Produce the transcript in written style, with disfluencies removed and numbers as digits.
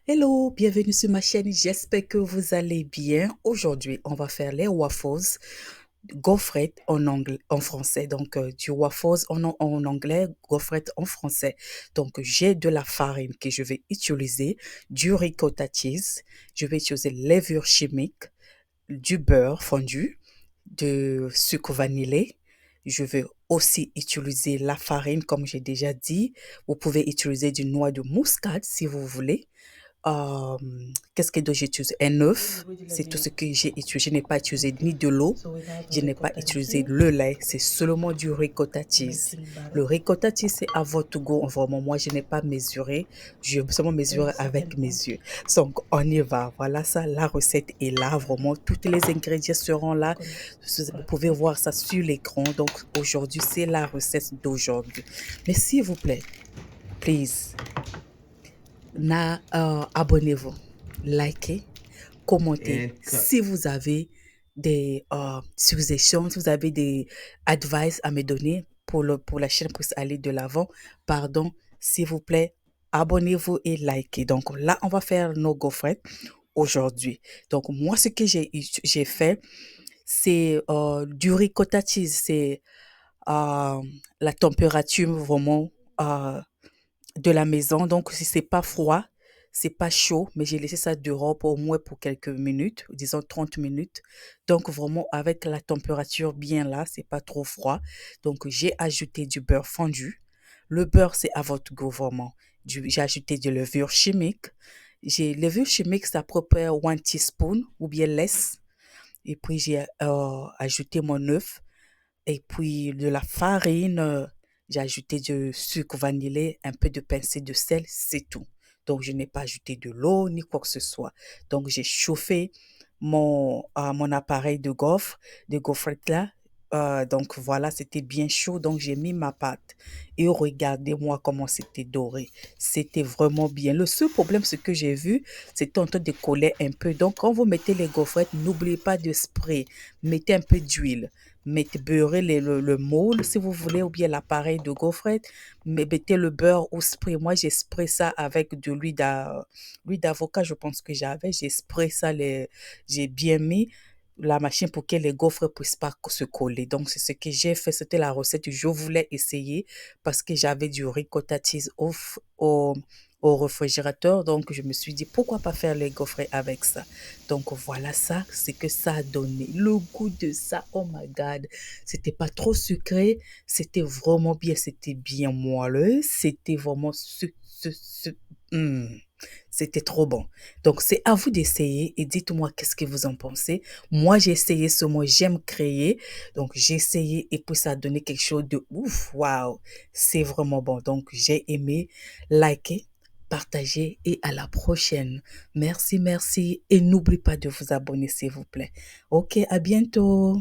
Hello, bienvenue sur ma chaîne. J'espère que vous allez bien. Aujourd'hui, on va faire les waffles, gaufrettes en français. Donc, du waffles en anglais, gaufrettes en français. Donc, j'ai de la farine que je vais utiliser, du ricotta cheese. Je vais utiliser levure chimique, du beurre fondu, de sucre vanillé. Je vais aussi utiliser la farine, comme j'ai déjà dit. Vous pouvez utiliser du noix de muscade si vous voulez. Euh, Qu'est-ce que d'autre j'utilise? Un œuf, c'est tout ce que j'ai utilisé. Je n'ai pas utilisé ni de l'eau, je n'ai pas utilisé le lait, c'est seulement du ricotta cheese. Le ricotta cheese, c'est à votre goût. Vraiment, moi, je n'ai pas mesuré, je vais seulement mesurer avec mes yeux. Donc, on y va. Voilà ça, la recette est là. Vraiment, tous les ingrédients seront là. Vous pouvez voir ça sur l'écran. Donc, aujourd'hui, c'est la recette d'aujourd'hui. Mais s'il vous plaît, please, abonnez-vous, likez, commentez. And cut. Si vous avez des suggestions, si vous avez des advice à me donner pour la chaîne puisse aller de l'avant, pardon, s'il vous plaît, abonnez-vous et likez. Donc là, on va faire nos gaufrettes aujourd'hui. Donc moi, ce que j'ai fait, c'est du ricotta cheese. C'est euh, la température vraiment euh, de la maison. Donc, si c'est pas froid, c'est pas chaud, mais j'ai laissé ça dehors pour au moins pour quelques minutes, disons 30 minutes. Donc, vraiment, avec la température bien là, c'est pas trop froid. Donc, j'ai ajouté du beurre fondu. Le beurre, c'est à votre goût, vraiment. J'ai ajouté de levure chimique. J'ai levure chimique, c'est à peu près 1 teaspoon ou bien less. Et puis, j'ai ajouté mon œuf et puis de la farine, j'ai ajouté du sucre vanillé, un peu de pincée de sel, c'est tout. Donc, je n'ai pas ajouté de l'eau ni quoi que ce soit. Donc, j'ai chauffé mon appareil de gaufrette là. Donc, voilà, c'était bien chaud. Donc, j'ai mis ma pâte. Et regardez-moi comment c'était doré. C'était vraiment bien. Le seul problème, ce que j'ai vu, c'était en train de coller un peu. Donc, quand vous mettez les gaufrettes, n'oubliez pas de spray. Mettez un peu d'huile. Beurrez le moule si vous voulez, ou bien l'appareil de gaufrette. Mettez le beurre au spray. Moi, j'ai spray ça avec de l'huile d'avocat, je pense que j'avais. J'ai spray ça, j'ai bien mis la machine pour que les gaufres ne puissent pas se coller. Donc, c'est ce que j'ai fait. C'était la recette que je voulais essayer parce que j'avais du ricotta cheese au réfrigérateur. Donc, je me suis dit, pourquoi pas faire les gaufres avec ça? Donc, voilà ça, c'est que ça a donné. Le goût de ça, oh my God, c'était pas trop sucré, c'était vraiment bien, c'était bien moelleux, c'était vraiment hmm, c'était trop bon. Donc, c'est à vous d'essayer et dites-moi qu'est-ce que vous en pensez. Moi, j'ai essayé ce mot, j'aime créer. Donc, j'ai essayé et puis ça a donné quelque chose de ouf. Waouh, c'est vraiment bon. Donc, j'ai aimé liker, partager et à la prochaine. Merci, merci. Et n'oubliez pas de vous abonner, s'il vous plaît. Ok, à bientôt.